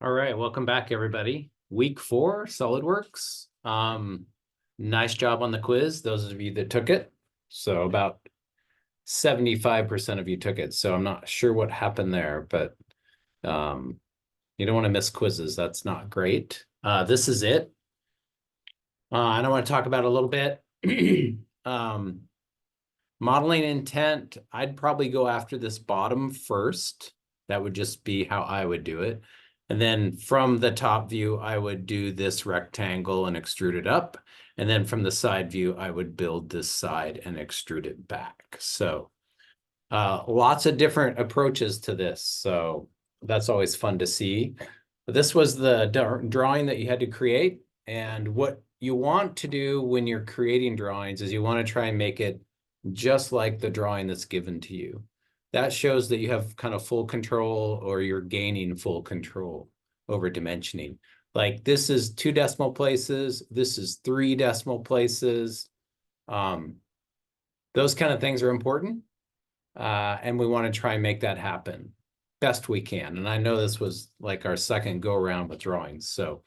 All right, welcome back, everybody. Week 4, SolidWorks. Nice job on the quiz, those of you that took it. So about 75% of you took it. So I'm not sure what happened there, but you don't want to miss quizzes. That's not great. This is it. And I want to talk about a little bit. Modeling intent, I'd probably go after this bottom first. That would just be how I would do it. And then from the top view, I would do this rectangle and extrude it up. And then from the side view, I would build this side and extrude it back. So lots of different approaches to this. So that's always fun to see. This was the drawing that you had to create. And what you want to do when you're creating drawings is you want to try and make it just like the drawing that's given to you. That shows that you have kind of full control, or you're gaining full control over dimensioning. Like this is 2 decimal places, this is 3 decimal places. Those kind of things are important. And we want to try and make that happen best we can. And I know this was like our second go around with drawings, so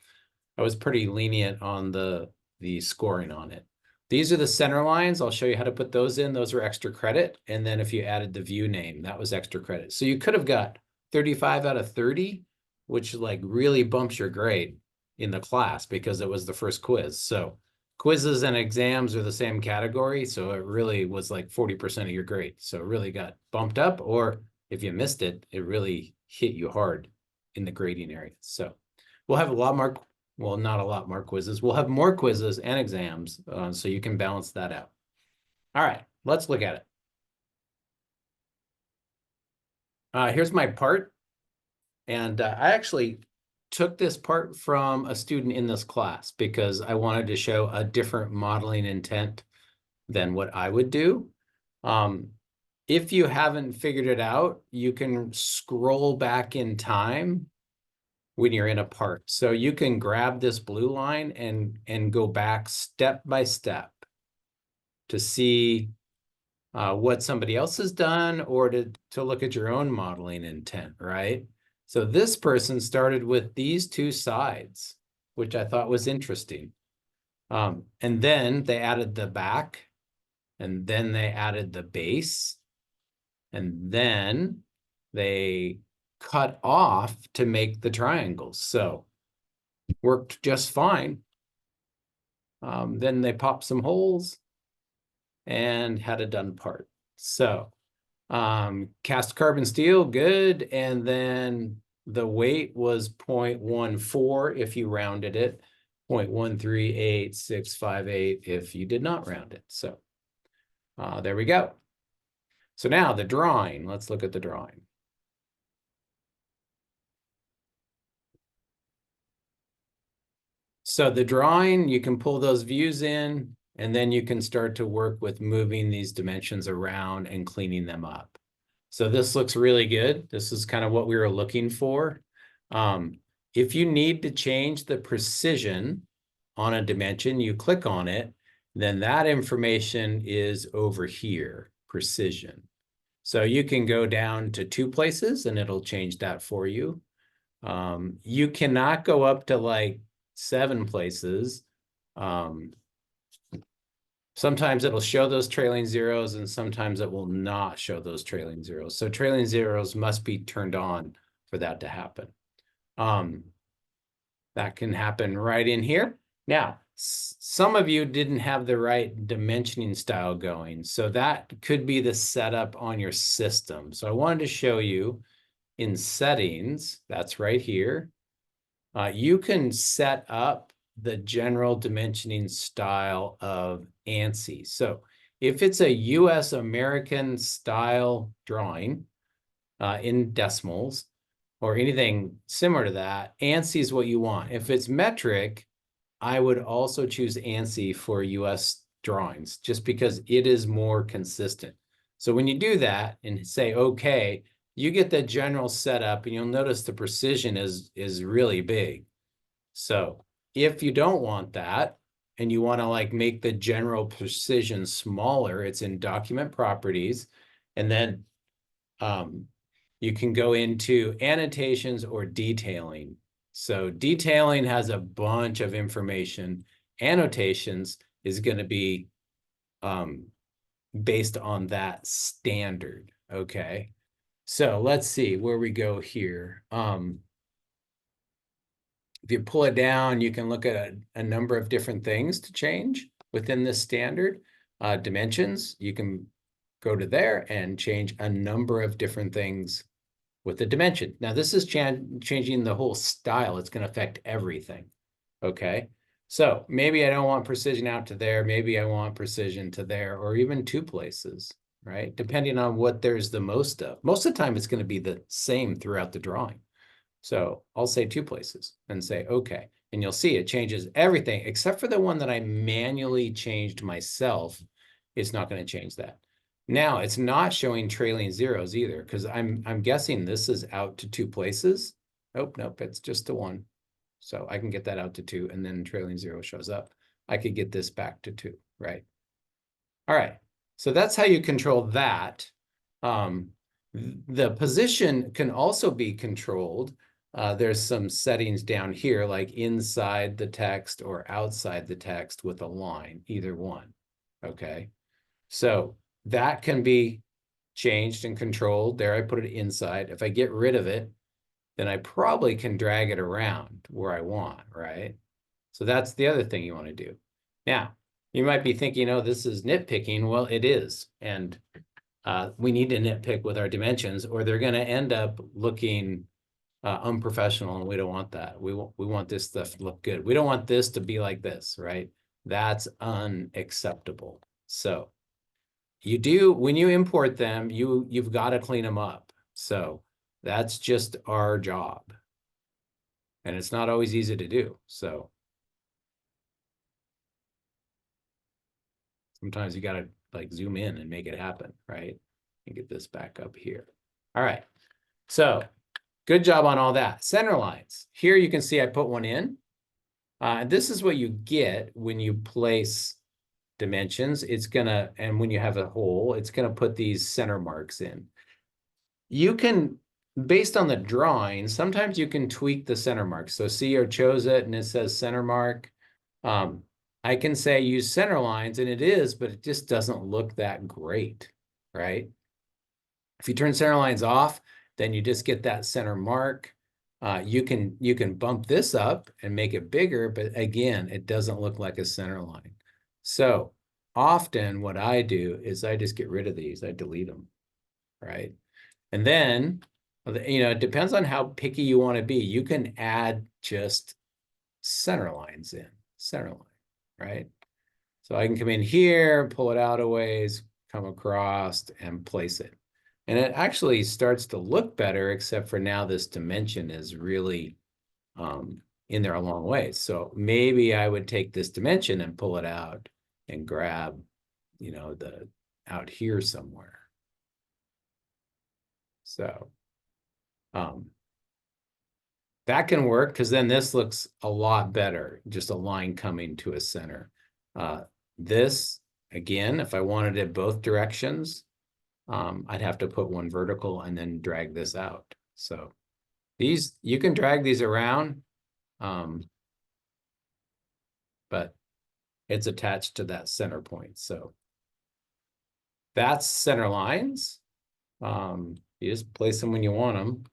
I was pretty lenient on the scoring on it. These are the center lines. I'll show you how to put those in. Those are extra credit. And then if you added the view name, that was extra credit. So you could have got 35 out of 30, which like really bumps your grade in the class because it was the first quiz. So quizzes and exams are the same category. So it really was like 40% of your grade. So it really got bumped up, or if you missed it, it really hit you hard in the grading area. So we'll have a lot more. Well, not a lot more quizzes. We'll have more quizzes and exams, so you can balance that out. All right, let's look at it. Here's my part. And I actually took this part from a student in this class because I wanted to show a different modeling intent than what I would do. If you haven't figured it out, you can scroll back in time when you're in a part. So you can grab this blue line and go back step by step to see what somebody else has done, or to look at your own modeling intent, right? So this person started with these 2 sides, which I thought was interesting. And then they added the back, and then they added the base, and then they cut off to make the triangles. So worked just fine. Then they popped some holes and had a done part. So cast carbon steel, good. And then the weight was 0.14 if you rounded it, 0.138658 if you did not round it. So there we go. So now the drawing, let's look at the drawing. So the drawing, you can pull those views in, and then you can start to work with moving these dimensions around and cleaning them up. So this looks really good. This is kind of what we were looking for. If you need to change the precision on a dimension, you click on it, then that information is over here, precision. So you can go down to 2 places and it'll change that for you. You cannot go up to like 7 places. Sometimes it'll show those trailing zeros, and sometimes it will not show those trailing zeros. So trailing zeros must be turned on for that to happen. That can happen right in here. Now, some of you didn't have the right dimensioning style going, so that could be the setup on your system. So I wanted to show you in settings, that's right here. You can set up the general dimensioning style of ANSI. So if it's a US American style drawing in decimals or anything similar to that, ANSI is what you want. If it's metric, I would also choose ANSI for US drawings just because it is more consistent. So when you do that and say, okay, you get the general setup, and you'll notice the precision is really big. So if you don't want that, and you want to like make the general precision smaller, it's in document properties. And then you can go into annotations or detailing. So detailing has a bunch of information. Annotations is going to be based on that standard. Okay. So let's see where we go here. If you pull it down, you can look at a number of different things to change within this standard. Dimensions, you can go to there and change a number of different things with the dimension. Now, this is changing the whole style. It's going to affect everything. Okay. So maybe I don't want precision out to there. Maybe I want precision to there, or even two places, right? Depending on what there's the most of. Most of the time, it's going to be the same throughout the drawing. So I'll say two places and say, okay. And you'll see it changes everything except for the one that I manually changed myself. It's not going to change that. Now it's not showing trailing zeros either, because I'm guessing this is out to two places. Nope, it's just to one. So I can get that out to two, and then trailing zero shows up. I could get this back to two, right? All right, so that's how you control that. The position can also be controlled. There's some settings down here, like inside the text or outside the text with a line, either one, okay? So that can be changed and controlled. There, I put it inside. If I get rid of it, then I probably can drag it around where I want, right? So that's the other thing you want to do. Now, you might be thinking, oh, this is nitpicking. Well, it is. And we need to nitpick with our dimensions, or they're going to end up looking unprofessional, and we don't want that. We want this stuff to look good. We don't want this to be like this, right? That's unacceptable. So you do, when you import them, you've got to clean them up. So that's just our job. And it's not always easy to do. So sometimes you got to like zoom in and make it happen, right? And get this back up here. All right. So good job on all that. Center lines. Here you can see I put one in. This is what you get when you place dimensions. It's gonna, and when you have a hole, it's gonna put these center marks in. You can, based on the drawing, sometimes you can tweak the center marks. So see, I chose it and it says center mark. I can say use center lines, and it is, but it just doesn't look that great, right? If you turn center lines off, then you just get that center mark. You can bump this up and make it bigger, but again, it doesn't look like a center line. So often what I do is I just get rid of these. I delete them, right? And then, it depends on how picky you want to be. You can add just center lines in, center line, right? So I can come in here, pull it out a ways, come across and place it. And it actually starts to look better, except for now this dimension is really in there a long way. So maybe I would take this dimension and pull it out and grab, the out here somewhere. So that can work, because then this looks a lot better, just a line coming to a center. This, again, if I wanted it both directions, I'd have to put one vertical and then drag this out. So these, you can drag these around, but it's attached to that center point. So that's center lines. You just place them when you want them.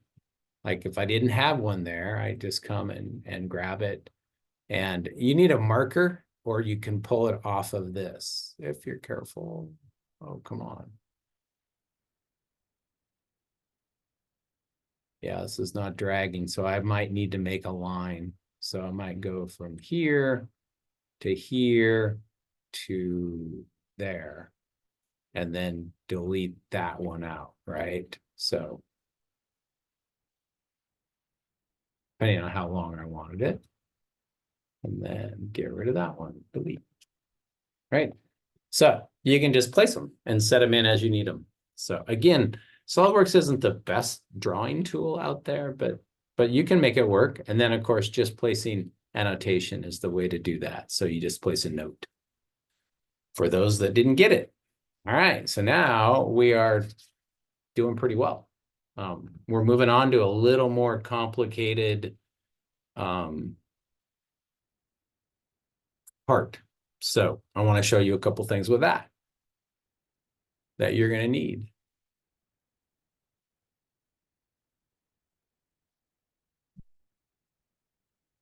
Like if I didn't have one there, I just come and grab it. And you need a marker, or you can pull it off of this if you're careful. Oh, come on. Yeah, this is not dragging, so I might need to make a line. So I might go from here to there, and then delete that one out, right? So depending on how long I wanted it, and then get rid of that one, delete, right? So you can just place them and set them in as you need them. So again, SOLIDWORKS isn't the best drawing tool out there, but you can make it work. And then of course, just placing annotation is the way to do that. So you just place a note for those that didn't get it. All right, so now we are doing pretty well. We're moving on to a little more complicated part. So I want to show you a couple things with that you're going to need.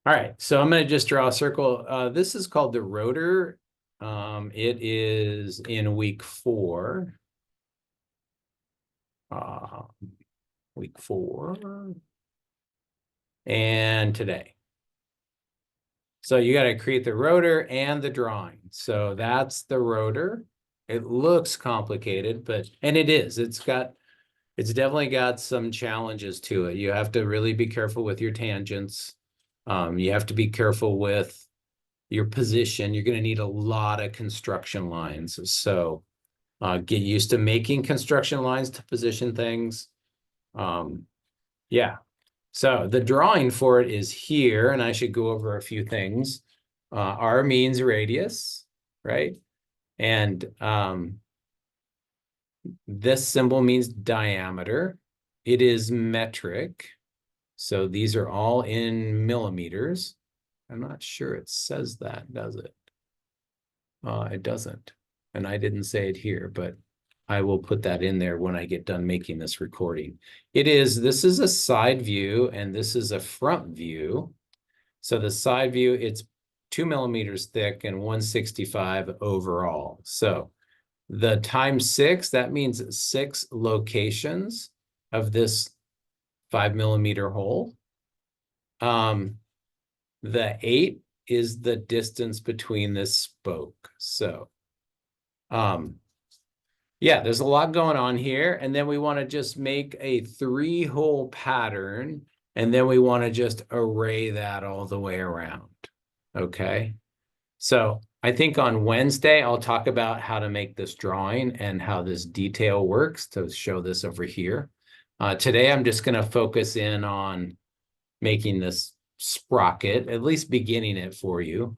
All right, so I'm going to just draw a circle. This is called the rotor. It is in week 4. Week 4. And today. So you got to create the rotor and the drawing. So that's the rotor. It looks complicated, and it is. It's definitely got some challenges to it. You have to really be careful with your tangents. You have to be careful with your position. You're going to need a lot of construction lines. So get used to making construction lines to position things. Yeah. So the drawing for it is here, and I should go over a few things. R means radius, right? And this symbol means diameter. It is metric. So these are all in millimeters. I'm not sure it says that, does it? It doesn't. And I didn't say it here, but I will put that in there when I get done making this recording. This is a side view and this is a front view. So the side view, it's 2 millimeters thick and 165 overall. So the times 6, that means 6 locations of this 5 millimeter hole. The 8 is the distance between this spoke. So, yeah, there's a lot going on here. And then we want to just make a 3-hole pattern. And then we want to just array that all the way around. Okay. So I think on Wednesday, I'll talk about how to make this drawing and how this detail works to show this over here. Today, I'm just going to focus in on making this sprocket, at least beginning it for you.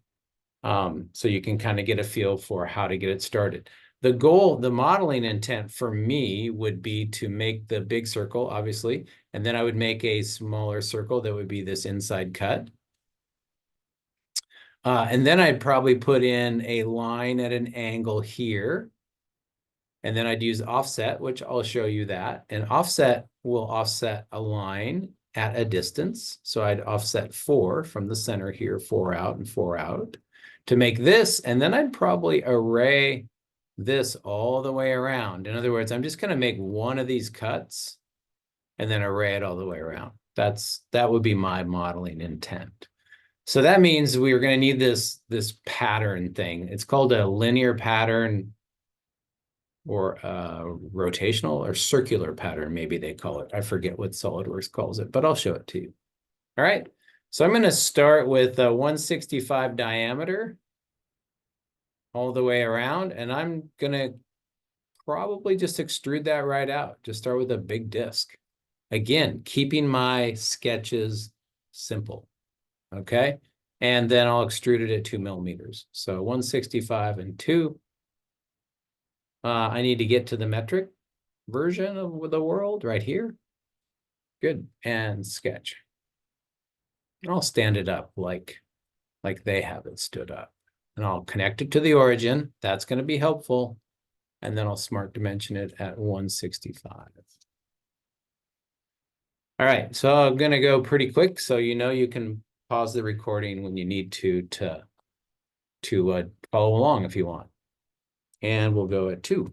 So you can kind of get a feel for how to get it started. The goal, the modeling intent for me would be to make the big circle, obviously, and then I would make a smaller circle that would be this inside cut. And then I'd probably put in a line at an angle here. And then I'd use offset, which I'll show you that. And offset will offset a line at a distance. So I'd offset 4 from the center here, 4 out and 4 out to make this. And then I'd probably array this all the way around. In other words, I'm just going to make one of these cuts and then array it all the way around. That would be my modeling intent. So that means we are going to need this pattern thing. It's called a linear pattern or rotational or circular pattern, maybe they call it. I forget what SolidWorks calls it, but I'll show it to you. All right. So I'm going to start with a 165 diameter all the way around, and I'm going to probably just extrude that right out. Just start with a big disc. Again, keeping my sketches simple. Okay. And then I'll extrude it at 2 millimeters. So 165 and 2. I need to get to the metric version of the world right here. Good. And sketch. And I'll stand it up like they have it stood up. And I'll connect it to the origin. That's going to be helpful. And then I'll smart dimension it at 165. All right. So I'm going to go pretty quick. So you can pause the recording when you need to follow along if you want. And we'll go at 2.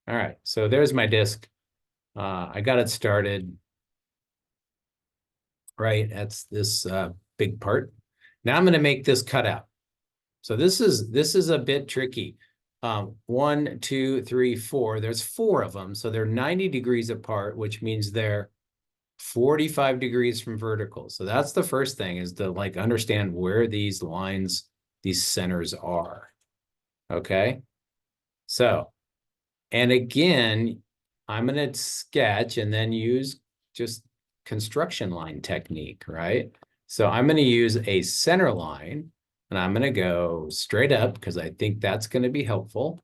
All right, so there's my disk. I got it started right at this big part. Now I'm going to make this cutout. So this is a bit tricky. 1, 2, 3, 4. There's 4 of them, so they're 90 degrees apart, which means they're 45 degrees from vertical. So that's the first thing, is to understand where these lines, these centers are. Okay. So, and again, I'm going to sketch and then use just construction line technique, right? So I'm going to use a center line and I'm going to go straight up because I think that's going to be helpful.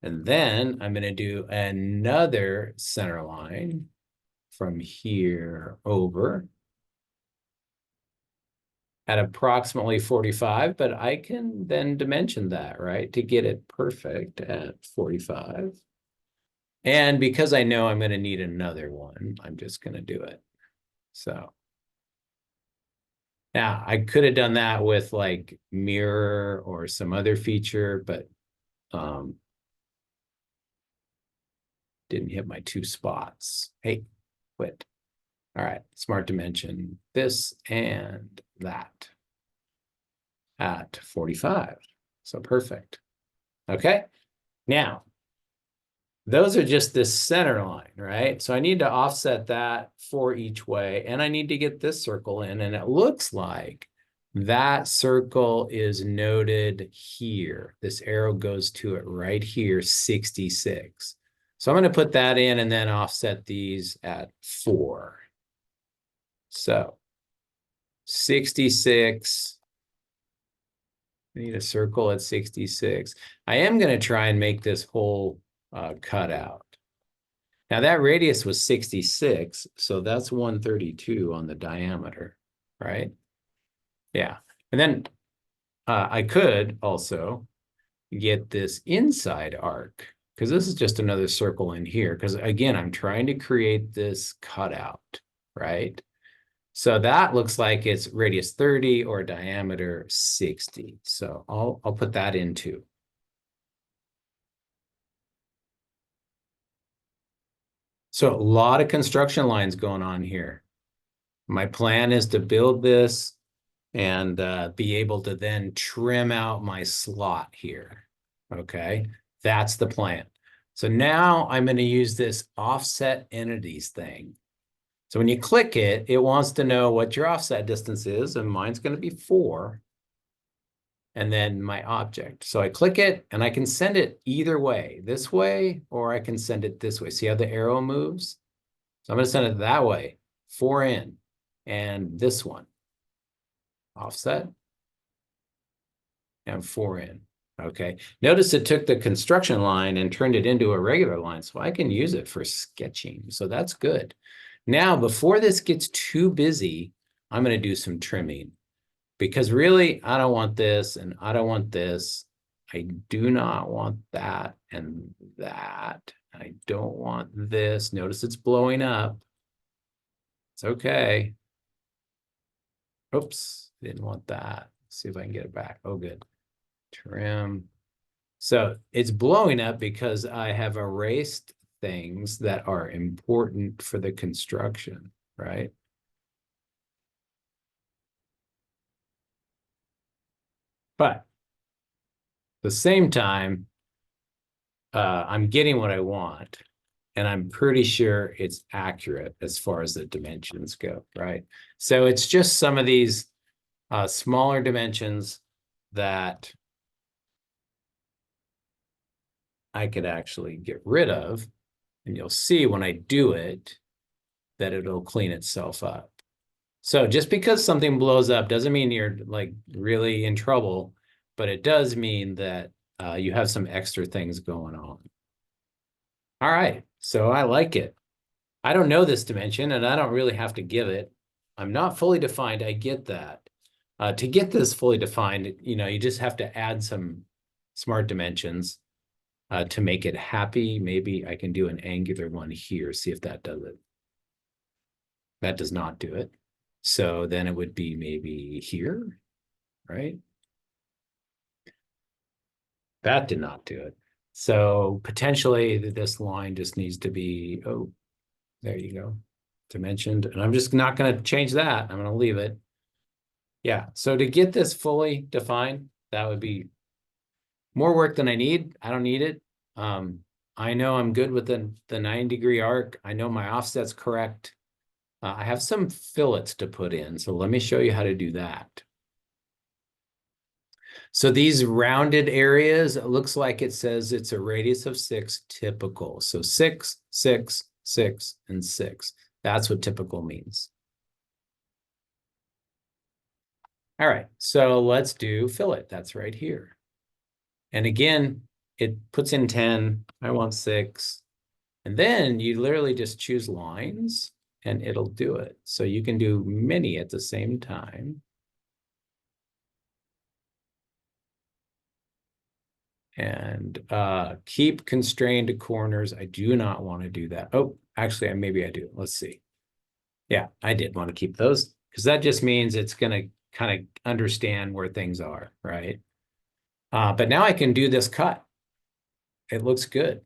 And then I'm going to do another center line from here over at approximately 45, but I can then dimension that, right, to get it perfect at 45. And because I know I'm going to need another one, I'm just going to do it. So now I could have done that with like mirror or some other feature, but didn't hit my 2 spots. Hey, quit. All right, smart dimension this and that at 45. So perfect. Okay, now those are just this center line, right? So I need to offset that for each way, and I need to get this circle in, and it looks like that circle is noted here. This arrow goes to it right here, 66. So I'm going to put that in and then offset these at 4. So 66. I need a circle at 66. I am going to try and make this whole cutout. Now that radius was 66, so that's 132 on the diameter, right? Yeah. And then I could also get this inside arc, because this is just another circle in here, because again, I'm trying to create this cutout, right? So that looks like it's radius 30 or diameter 60. So I'll put that in too. So a lot of construction lines going on here. My plan is to build this and be able to then trim out my slot here. Okay, that's the plan. So now I'm going to use this offset entities thing. So when you click it, it wants to know what your offset distance is, and mine's going to be 4. And then my object. So I click it, and I can send it either way, this way, or I can send it this way. See how the arrow moves? So I'm going to send it that way, 4 in, and this one, offset, and 4 in. Okay. Notice it took the construction line and turned it into a regular line, so I can use it for sketching. So that's good. Now, before this gets too busy, I'm going to do some trimming, because really, I don't want this, and I don't want this. I do not want that and that. I don't want this. Notice it's blowing up. It's okay. Oops, didn't want that. Let's see if I can get it back. Oh, good. Trim. So it's blowing up because I have erased things that are important for the construction, right? But at the same time, I'm getting what I want, and I'm pretty sure it's accurate as far as the dimensions go, right? So it's just some of these smaller dimensions that I could actually get rid of, and you'll see when I do it that it'll clean itself up. So just because something blows up doesn't mean you're like really in trouble, but it does mean that you have some extra things going on. All right, so I like it. I don't know this dimension, and I don't really have to give it. I'm not fully defined, I get that. To get this fully defined, you just have to add some smart dimensions to make it happy. Maybe I can do an angular one here, see if that does it. That does not do it. So then it would be maybe here, right? That did not do it. So potentially this line just needs to be, oh, there you go, dimensioned. And I'm just not going to change that. I'm going to leave it. Yeah, so to get this fully defined, that would be more work than I need. I don't need it. I know I'm good with the 9-degree arc. I know my offset's correct. I have some fillets to put in, so let me show you how to do that. So these rounded areas, it looks like it says it's a radius of 6 typical. So 6, 6, 6, and 6. That's what typical means. All right, so let's do fillet. That's right here. And again, it puts in 10. I want 6. And then you literally just choose lines. and it'll do it. So you can do many at the same time. And keep constrained to corners. I do not want to do that. Oh, actually, maybe I do. Let's see. Yeah, I did want to keep those because that just means it's going to kind of understand where things are, right? But now I can do this cut. It looks good.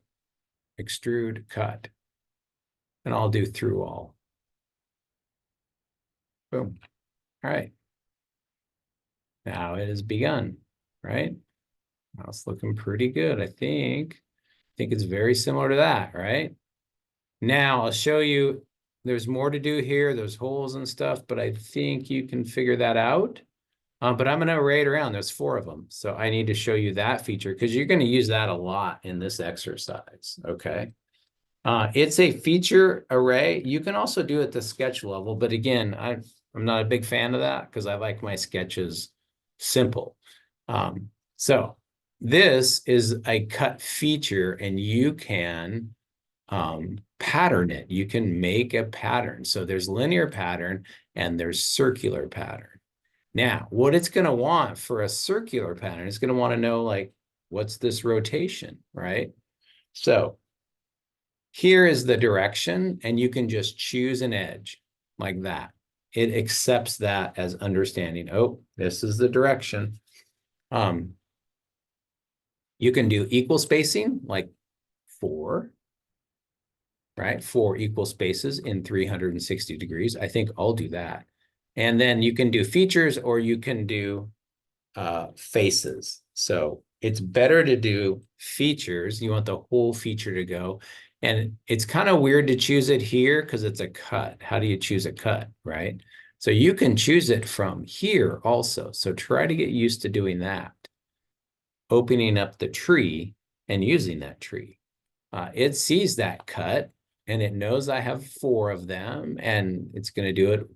Extrude, cut. And I'll do through all. Boom. All right. Now it has begun, right? Now it's looking pretty good, I think. I think it's very similar to that, right? Now I'll show you, there's more to do here. There's holes and stuff, but I think you can figure that out. But I'm going to array it around. There's 4 of them. So I need to show you that feature because you're going to use that a lot in this exercise, okay? It's a feature array. You can also do it at the sketch level, but again, I'm not a big fan of that because I like my sketches simple. So this is a cut feature, and you can pattern it. You can make a pattern. So there's linear pattern and there's circular pattern. Now, what it's going to want for a circular pattern, it's going to want to know, like, what's this rotation, right? So here is the direction, and you can just choose an edge like that. It accepts that as understanding. Oh, this is the direction. You can do equal spacing, like 4, right? 4 equal spaces in 360 degrees. I think I'll do that. And then you can do features, or you can do faces. So it's better to do features. You want the whole feature to go. And it's kind of weird to choose it here because it's a cut. How do you choose a cut, right? So you can choose it from here also. So try to get used to doing that. Opening up the tree and using that tree. It sees that cut and it knows I have 4 of them, and it's going to do it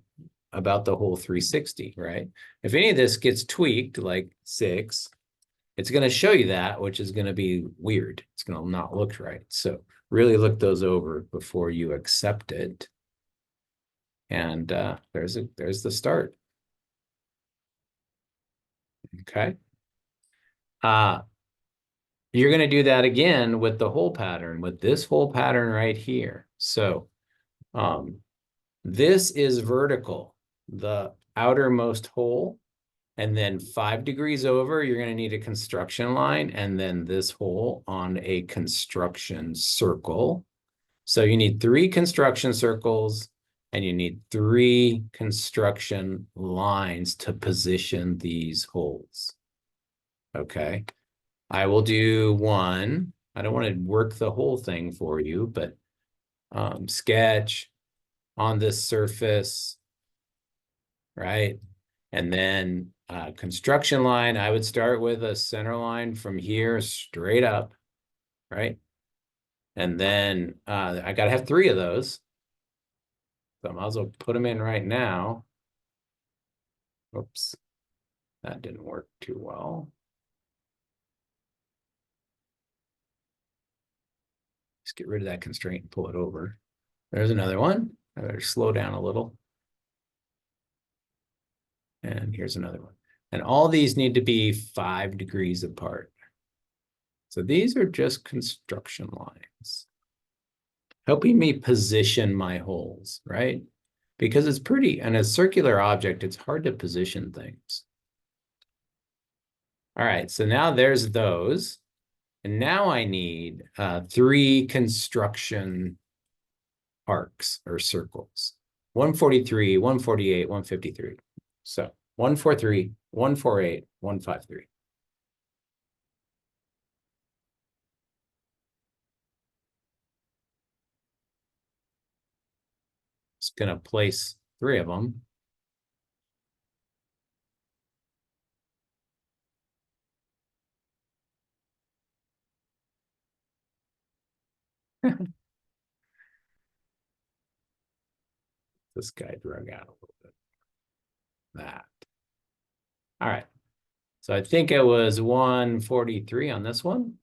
about the whole 360, right? If any of this gets tweaked, like 6, it's going to show you that, which is going to be weird. It's going to not look right. So really look those over before you accept it. And there's the start. Okay. You're going to do that again with the hole pattern, with this hole pattern right here. So this is vertical, the outermost hole. And then 5 degrees over, you're going to need a construction line, and then this hole on a construction circle. So you need 3 construction circles, and you need 3 construction lines to position these holes. Okay. I will do 1. I don't want to work the whole thing for you, but sketch on this surface, right? And then construction line, I would start with a center line from here straight up, right? And then I got to have 3 of those. So I might as well put them in right now. Oops, that didn't work too well. Just get rid of that constraint and pull it over. There's another one. I better slow down a little. And here's another one. And all these need to be 5 degrees apart. So these are just construction lines, helping me position my holes, right? Because it's pretty, and a circular object, it's hard to position things. All right, so now there's those. And now I need 3 construction arcs or circles. 143, 148, 153. So 143, 148, 153. Just gonna place 3 of them. This guy drug out a little bit. That. All right. So I think it was 143 on this one.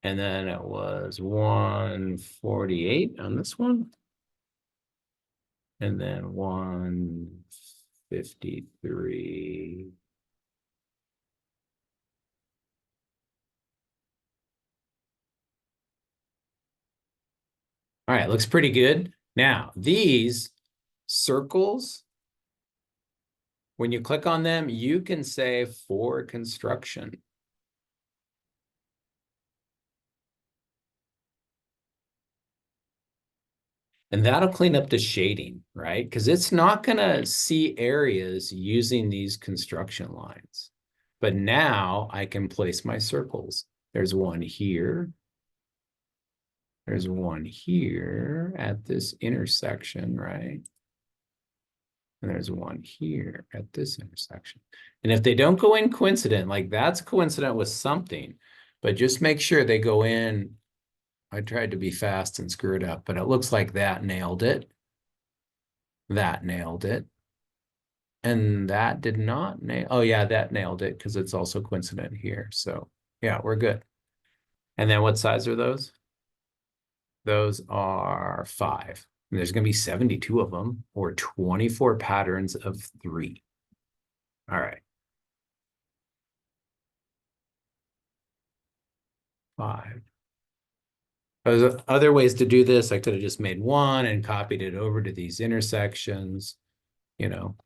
And then it was 148 on this one. And then 153. All right, looks pretty good. Now, these circles, when you click on them, you can say for construction. And that'll clean up the shading, right? Because it's not going to see areas using these construction lines. But now I can place my circles. There's one here. There's one here at this intersection, right? And there's one here at this intersection. And if they don't go in coincident, like that's coincident with something, but just make sure they go in. I tried to be fast and screw it up, but it looks like that nailed it. That nailed it. And that did not nail. Oh yeah, that nailed it because it's also coincident here. So yeah, we're good. And then what size are those? Those are 5. And there's going to be 72 of them, or 24 patterns of 3. All right. 5. There's other ways to do this. I could have just made one and copied it over to these intersections, you know.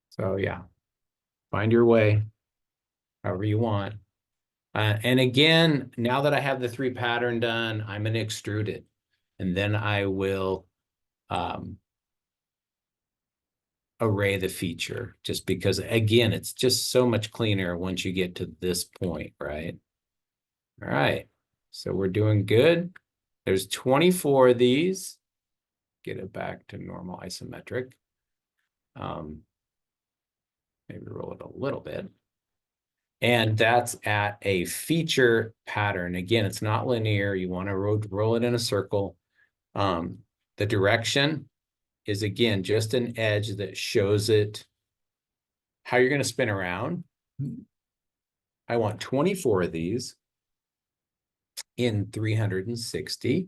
So yeah, find your way however you want. And again, now that I have the 3 pattern done, I'm going to extrude it. And then I will array the feature, just because, again, it's just so much cleaner once you get to this point, right? All right, so we're doing good. There's 24 of these. Get it back to normal isometric. Maybe roll it a little bit. And that's at a feature pattern. Again, it's not linear. You want to roll it in a circle. The direction is, again, just an edge that shows it how you're going to spin around. I want 24 of these in 360.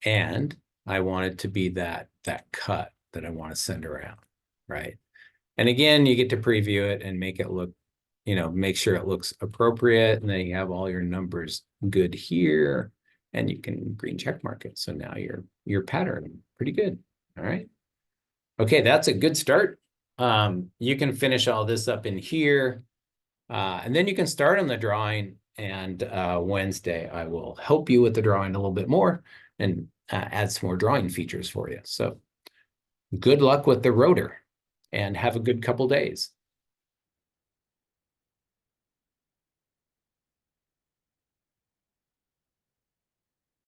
And I want it to be that cut that I want to send around, right? And again, you get to preview it and make it look, make sure it looks appropriate. And then you have all your numbers good here, and you can green check mark it. So now your pattern pretty good. All right. Okay, that's a good start. You can finish all this up in here, and then you can start on the drawing. And Wednesday, I will help you with the drawing a little bit more and add some more drawing features for you. So good luck with the rotor, and have a good couple days.